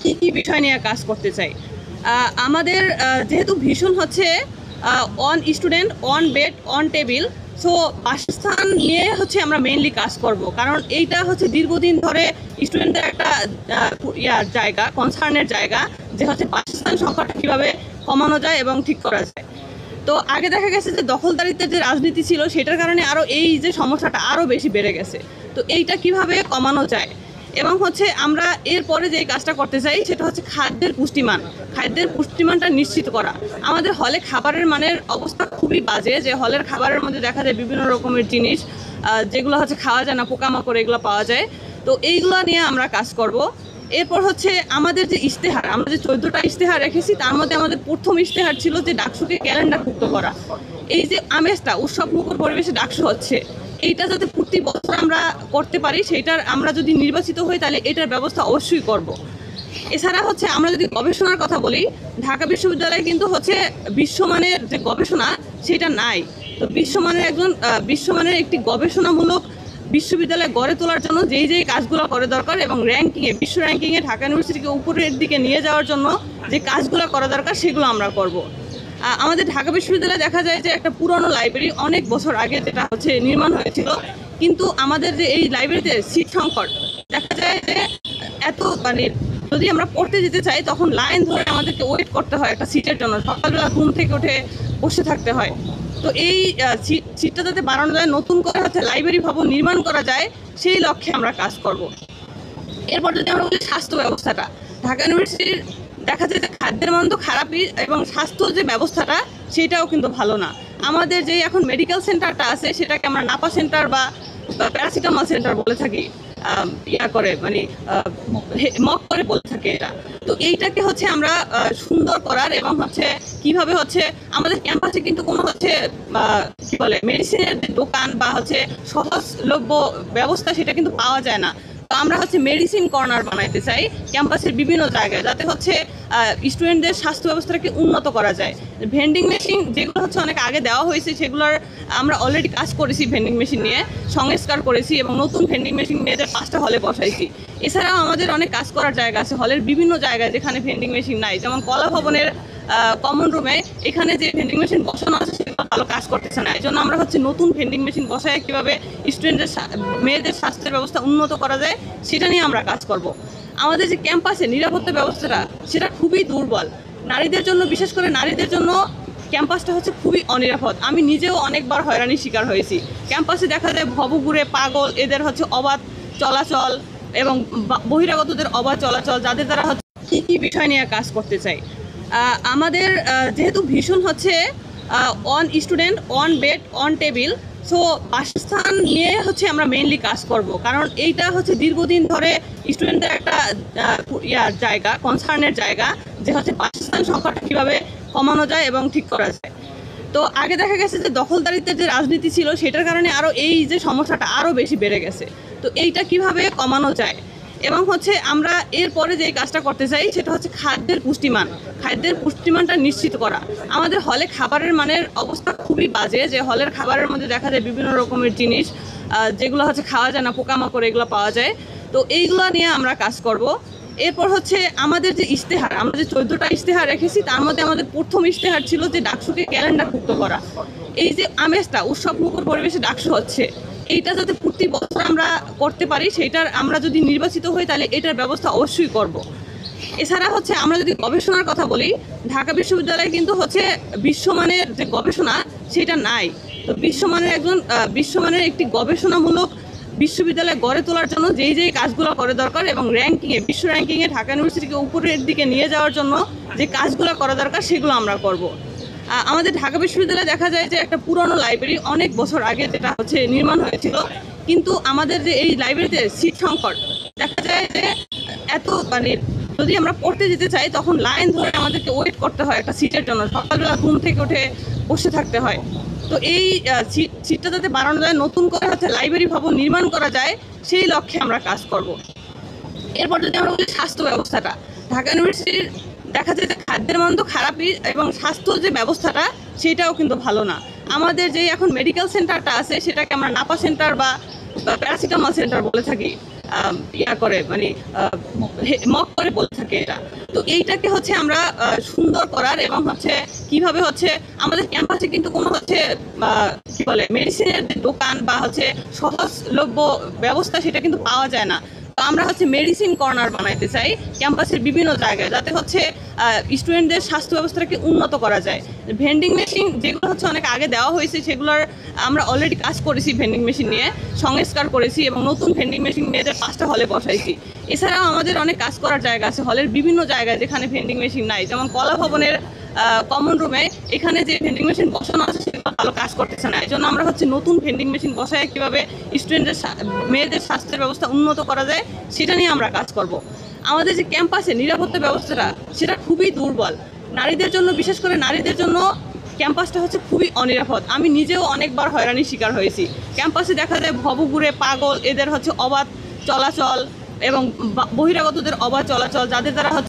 কি বিষয় নিয়ে কাজ করতে চাই। আমাদের যেহেতু ভীষণ হচ্ছে on student on bed on table, so বাসস্থান নিয়ে হচ্ছে আমরা মেইনলি কাজ করব, কারণ এইটা হচ্ছে দীর্ঘদিন ধরে স্টুডেন্টদের একটা জায়গা, কনসার্নের জায়গা, যে হচ্ছে বাসস্থান সংকটটা কীভাবে কমানো যায় এবং ঠিক করা যায়। তো আগে দেখা গেছে যে দখলদারিত্বের যে রাজনীতি ছিল সেটার কারণে আরও এই যে সমস্যাটা আরও বেশি বেড়ে গেছে। তো এইটা কিভাবে কমানো যায় এবং হচ্ছে আমরা এরপরে যে কাজটা করতে চাই সেটা হচ্ছে খাদ্যের পুষ্টিমানটা নিশ্চিত করা। আমাদের হলে খাবারের মানের অবস্থা খুবই বাজে, যে হলের খাবারের মধ্যে দেখা যায় বিভিন্ন রকমের জিনিস যেগুলো হচ্ছে খাওয়া যায় না, পোকামাকড় এগুলো পাওয়া যায়। তো এইগুলো নিয়ে আমরা কাজ করব। এরপর হচ্ছে আমাদের যে ইশতেহার, আমরা যে 14টা ইশতেহার রেখেছি তার মধ্যে আমাদের প্রথম ইশতেহার ছিল যে ডাকসুকে ক্যালেন্ডারভুক্ত করা। এই যে আমেজটা, উৎসবমুখর পরিবেশে ডাকসু হচ্ছে, এইটা যাতে প্রতি বছর আমরা করতে পারি, সেইটার আমরা যদি নির্বাচিত হই তাহলে এটার ব্যবস্থা অবশ্যই করব। এছাড়া হচ্ছে আমরা যদি গবেষণার কথা বলি, ঢাকা বিশ্ববিদ্যালয়ে কিন্তু হচ্ছে বিশ্বমানের যে গবেষণা সেটা নাই। তো বিশ্বমানের একটি গবেষণামূলক বিশ্ববিদ্যালয় গড়ে তোলার জন্য যেই কাজগুলো করে দরকার এবং বিশ্ব র্যাঙ্কিংয়ে ঢাকা ইউনিভার্সিটিকে উপরের দিকে নিয়ে যাওয়ার জন্য যে কাজগুলো করা দরকার সেগুলো আমরা করব। আমাদের ঢাকা বিশ্ববিদ্যালয়ে দেখা যায় যে একটা পুরনো লাইব্রেরি অনেক বছর আগে যেটা হচ্ছে নির্মাণ হয়েছিল, কিন্তু আমাদের যে এই লাইব্রেরিতে সিট সংকট দেখা যায় যে এত যদি আমরা পড়তে যেতে চাই তখন লাইন ধরে আমাদেরকে ওয়েট করতে হয় একটা সিটের জন্য, সকালবেলা ঘুম থেকে উঠে বসে থাকতে হয়। তো এই সিটটা যাতে বাড়ানো যায়, নতুন করে হচ্ছে লাইব্রেরি ভবন নির্মাণ করা যায়, সেই লক্ষ্যে আমরা কাজ করব। এরপর যদি আমরা বলি স্বাস্থ্য ব্যবস্থাটা, ঢাকা ইউনিভার্সিটির দেখা যায় যে খাদ্যের মান তো খারাপই এবং স্বাস্থ্য যে ব্যবস্থাটা সেটাও কিন্তু ভালো না। আমাদের যে এখন মেডিকেল সেন্টারটা আছে সেটাকে আমরা নাপা সেন্টার বা প্যারাসিটামল সেন্টার বলে থাকি, মক করে বলে থাকে এটা। তো এইটাকে হচ্ছে আমরা সুন্দর করার এবং হচ্ছে কিভাবে হচ্ছে আমাদের ক্যাম্পাসে কিন্তু কোনো হচ্ছে মেডিসিনের দোকান বা হচ্ছে সহজলভ্য ব্যবস্থা সেটা কিন্তু পাওয়া যায় না। তো আমরা হচ্ছে মেডিসিন কর্নার বানাইতে চাই ক্যাম্পাসের বিভিন্ন জায়গায়, যাতে হচ্ছে স্টুডেন্টদের স্বাস্থ্য ব্যবস্থাটাকে উন্নত করা যায়। ভেন্ডিং মেশিন যেগুলো হচ্ছে অনেক আগে দেওয়া হয়েছে সেগুলোর আমরা অলরেডি কাজ করেছি, ভেন্ডিং মেশিন নিয়ে সংস্কার করেছি এবং নতুন ভেন্ডিং মেশিন মেয়েদের 5টা হলে বসাইছি। এছাড়াও আমাদের অনেক কাজ করার জায়গা আছে হলের বিভিন্ন জায়গায় যেখানে ভেন্ডিং মেশিন নাই, যেমন কলা ভবনের কমন রুমে এখানে যে ভেন্ডিং মেশিন বসানো আছে সেগুলো ভালো কাজ করতেছে না। এই জন্য আমরা হচ্ছে নতুন ভেন্ডিং মেশিন বসায় কীভাবে স্টুডেন্টদের মেয়েদের স্বাস্থ্যের ব্যবস্থা উন্নত করা যায় সেটা নিয়ে আমরা কাজ করব। আমাদের যে ক্যাম্পাসে নিরাপত্তা ব্যবস্থাটা সেটা খুবই দুর্বল, নারীদের জন্য, বিশেষ করে নারীদের জন্য ক্যাম্পাসটা হচ্ছে খুবই অনিরাপদ। আমি নিজেও অনেকবার হয়রানির শিকার হয়েছি। ক্যাম্পাসে দেখা যায় ভবঘুরে পাগল, এদের হচ্ছে অবাধ চলাচল এবং বহিরাগতদের অবাধ চলাচল, যাদের দ্বারা হচ্ছে কী বিষয় নিয়ে কাজ করতে চাই। আমাদের যেহেতু ভীষণ হচ্ছে on student on bed on table, so বাসস্থান নিয়ে হচ্ছে আমরা মেইনলি কাজ করব, কারণ এইটা হচ্ছে দীর্ঘদিন ধরে স্টুডেন্টদের একটা জায়গা, কনসার্নের জায়গা, যে হচ্ছে বাসস্থান সংকটটা কীভাবে কমানো যায় এবং ঠিক করা যায়। তো আগে দেখা গেছে যে দখলদারিত্বের যে রাজনীতি ছিল সেটার কারণে আরও এই যে সমস্যাটা আরও বেশি বেড়ে গেছে। তো এইটা কিভাবে কমানো যায় এবং হচ্ছে আমরা এরপরে যে কাজটা করতে চাই সেটা হচ্ছে খাদ্যের পুষ্টিমানটা নিশ্চিত করা। আমাদের হলে খাবারের মানের অবস্থা খুবই বাজে, যে হলের খাবারের মধ্যে দেখা যায় বিভিন্ন রকমের জিনিস যেগুলো হচ্ছে খাওয়া যায় না, পোকামাকড় এগুলো পাওয়া যায়। তো এইগুলো নিয়ে আমরা কাজ করব। এরপর হচ্ছে আমাদের যে ইশতেহার, আমরা যে 14টা ইশতেহার রেখেছি তার মধ্যে আমাদের প্রথম ইশতেহার ছিল যে ডাকসুকে ক্যালেন্ডারভুক্ত করা। এই যে আমেজটা, উৎসবমুখর পরিবেশে ডাকসু হচ্ছে, এইটা যাতে প্রতি বছর আমরা করতে পারি, সেইটার আমরা যদি নির্বাচিত হই তাহলে এটার ব্যবস্থা অবশ্যই করব। এছাড়া হচ্ছে আমরা যদি গবেষণার কথা বলি, ঢাকা বিশ্ববিদ্যালয়ে কিন্তু হচ্ছে বিশ্বমানের যে গবেষণা সেটা নাই। তো বিশ্বমানের একটি গবেষণামূলক বিশ্ববিদ্যালয় গড়ে তোলার জন্য যেই কাজগুলো করে দরকার এবং বিশ্ব র্যাঙ্কিংয়ে ঢাকা ইউনিভার্সিটিকে উপরের দিকে নিয়ে যাওয়ার জন্য যে কাজগুলো করা দরকার সেগুলো আমরা করব। আমাদের ঢাকা বিশ্ববিদ্যালয়ে দেখা যায় যে একটা পুরনো লাইব্রেরি অনেক বছর আগে যেটা হচ্ছে নির্মাণ হয়েছিল, কিন্তু আমাদের যে এই লাইব্রেরিতে সিট সংকট দেখা যায় যে এত যদি আমরা পড়তে যেতে চাই তখন লাইন ধরে আমাদেরকে ওয়েট করতে হয় একটা সিটের জন্য, সকালবেলা ঘুম থেকে উঠে বসে থাকতে হয়। তো এই সিটটা যাতে বাড়ানো যায়, নতুন করে হচ্ছে লাইব্রেরি ভবন নির্মাণ করা যায়, সেই লক্ষ্যে আমরা কাজ করব। এরপর যদি আমরা বলি স্বাস্থ্য ব্যবস্থাটা, ঢাকা ইউনিভার্সিটির দেখা যায় যে খাদ্যের মান তো খারাপই এবং স্বাস্থ্য যে ব্যবস্থাটা সেটাও কিন্তু ভালো না। আমাদের যে এখন মেডিকেল সেন্টারটা আছে সেটাকে আমরা নাপা সেন্টার বা প্যারাসিটামল সেন্টার বলে থাকি, ইয়া করে মানে মক করে বলতে থাকে এটা। তো এইটাকে হচ্ছে আমরা সুন্দর করার এবং হচ্ছে কিভাবে হচ্ছে আমাদের ক্যাম্পাসে কিন্তু কোনো হচ্ছে কি বলে মেডিসিনের যে দোকান বা হচ্ছে সহজলভ্য ব্যবস্থা সেটা কিন্তু পাওয়া যায় না। তো আমরা হচ্ছে মেডিসিন কর্নার বানাইতে চাই ক্যাম্পাসের বিভিন্ন জায়গায়, যাতে হচ্ছে স্টুডেন্টদের স্বাস্থ্য ব্যবস্থাটাকে উন্নত করা যায়। ভেন্ডিং মেশিন যেগুলো হচ্ছে অনেক আগে দেওয়া হয়েছে সেগুলোর আমরা অলরেডি কাজ করেছি, ভেন্ডিং মেশিন নিয়ে সংস্কার করেছি এবং নতুন ভেন্ডিং মেশিন মেয়েদের 5টা হলে বসাইছি। এছাড়াও আমাদের অনেক কাজ করার জায়গা আছে হলের বিভিন্ন জায়গায় যেখানে ভেন্ডিং মেশিন নাই, যেমন কলা ভবনের কমন রুমে এখানে যে ভেন্ডিং মেশিন বসানো আছে সেগুলো ভালো কাজ করতেছে না। এই জন্য আমরা হচ্ছে নতুন ভেন্ডিং মেশিন বসায় কীভাবে স্টুডেন্টদের মেয়েদের স্বাস্থ্যের ব্যবস্থা উন্নত করা যায় সেটা নিয়ে আমরা কাজ করব। আমাদের যে ক্যাম্পাসে নিরাপত্তা ব্যবস্থাটা সেটা খুবই দুর্বল। নারীদের জন্য, বিশেষ করে নারীদের জন্য ক্যাম্পাসটা হচ্ছে খুবই অনিরাপদ। আমি নিজেও অনেকবার হয়রানির শিকার হয়েছি। ক্যাম্পাসে দেখা যায় ভবঘুরে পাগল, এদের হচ্ছে অবাধ চলাচল এবং বহিরাগতদের অবাধ চলাচল, যাদের দ্বারা হচ্ছে